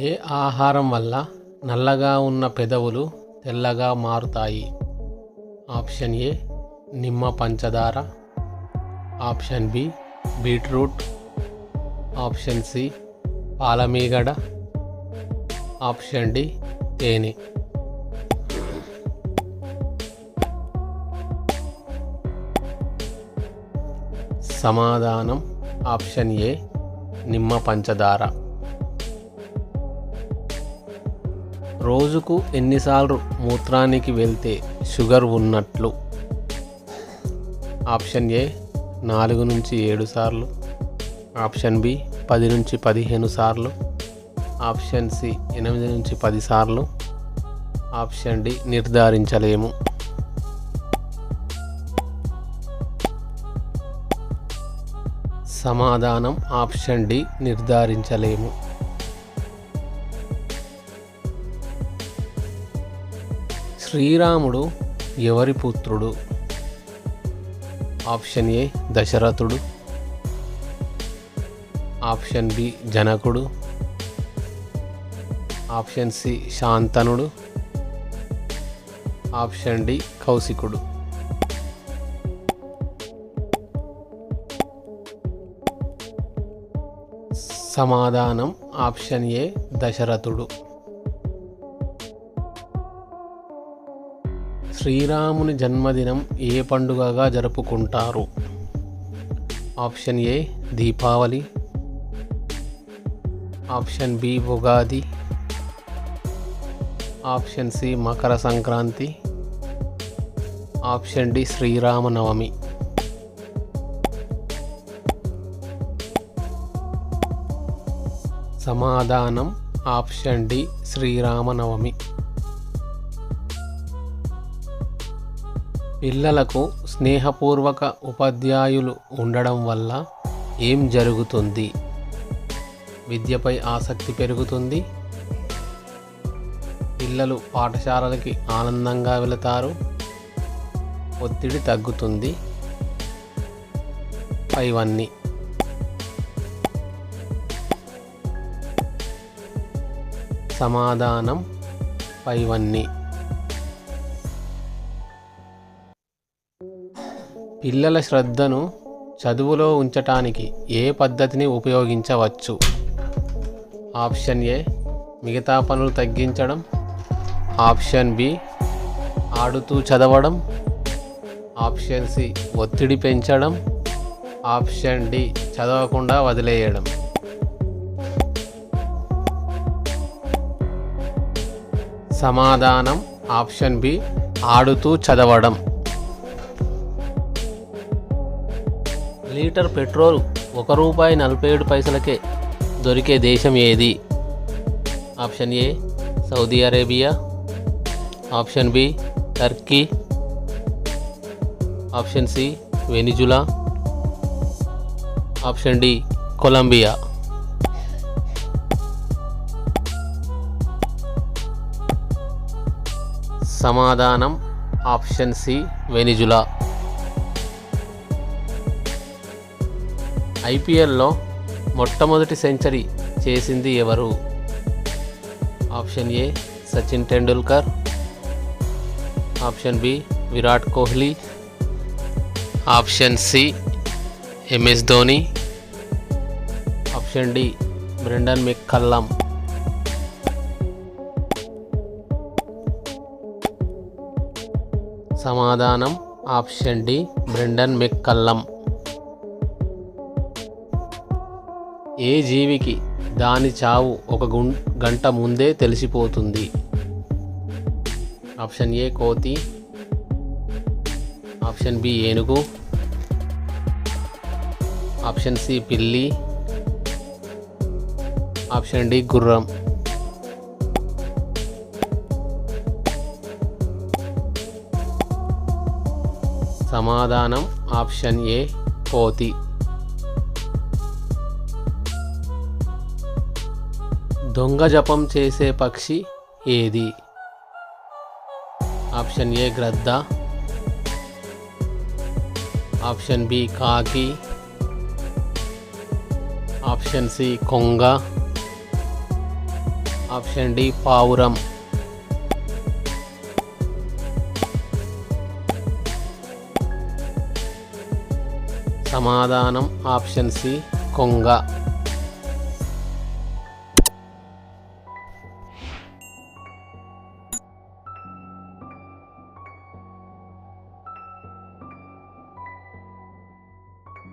ఏ ఆహారం వల్ల నల్లగా ఉన్న పెదవులు తెల్లగా మారుతాయి? ఆప్షన్ ఏ నిమ్మ పంచదార, option B beetroot, option C పాలమీగడ, ఆప్షన్ డి తేనె. సమాధానం ఆప్షన్ ఏ నిమ్మ పంచదార. రోజుకు ఎన్నిసార్లు మూత్రానికి వెళ్తే షుగర్ ఉన్నట్లు? ఆప్షన్ ఏ 4 నుంచి 7 సార్లు, ఆప్షన్ బి 10 నుంచి 15 సార్లు, ఆప్షన్ సి 8 నుంచి 10 సార్లు, ఆప్షన్ డి నిర్ధారించలేము. సమాధానం ఆప్షన్ డి నిర్ధారించలేము. శ్రీరాముడు ఎవరి పుత్రుడు? ఆప్షన్ ఏ దశరథుడు, ఆప్షన్ బి జనకుడు, ఆప్షన్ సి శాంతనుడు, ఆప్షన్ డి కౌశికుడు. సమాధానం ఆప్షన్ ఏ దశరథుడు. శ్రీరాముని జన్మదినం ఏ పండుగగా జరుపుకుంటారు? Option A Deepavali, option B Ugadi, option C Makara Sankranti, option D Sri Rama Navami. సమాధానం ఆప్షన్ డి శ్రీరామనవమి. పిల్లలకు స్నేహపూర్వక ఉపాధ్యాయులు ఉండడం వల్ల ఏం జరుగుతుంది? విద్యపై ఆసక్తి పెరుగుతుంది, పిల్లలు పాఠశాలలకి ఆనందంగా వెళతారు, ఒత్తిడి తగ్గుతుంది, పైవన్నీ. సమాధానం పైవన్నీ. పిల్లల శ్రద్ధను చదువులో ఉంచటానికి ఏ పద్ధతిని ఉపయోగించవచ్చు? ఆప్షన్ ఏ మిగతా పనులు తగ్గించడం, ఆప్షన్ బి ఆడుతూ చదవడం, ఆప్షన్ సి ఒత్తిడి పెంచడం, ఆప్షన్ డి చదవకుండా వదిలేయడం. సమాధానం ఆప్షన్ బి ఆడుతూ చదవడం. లీటర్ పెట్రోల్ ₹1.47కే దొరికే దేశం ఏది? Option A Saudi Arabia, option B Turkey, option C Venezuela, option D Colombia. సమాధానం ఆప్షన్ సి వెనిజులా. ఐపీఎల్లో మొట్టమొదటి సెంచరీ చేసింది ఎవరు? Option A Sachin Tendulkar, option B Virat Kohli, option C MS Dhoni, option D Brendon McCullum. సమాధానం ఆప్షన్ డి బ్రెండన్ మెక్కల్లమ్. ఏ జీవికి దాని చావు 1 గంట ముందే తెలిసిపోతుంది? ఆప్షన్ ఏ కోతి, ఆప్షన్ బి ఏనుగు, ఆప్షన్ సి పిల్లి, ఆప్షన్ డి గుర్రం. సమాధానం ఆప్షన్ ఏ కోతి. దొంగ జపం చేసే పక్షి ఏది? ఆప్షన్ ఏ గ్రద్ద, ఆప్షన్ బి కాకి, ఆప్షన్ సి కొంగ, ఆప్షన్ డి పావురం. సమాధానం ఆప్షన్ సి కొంగ.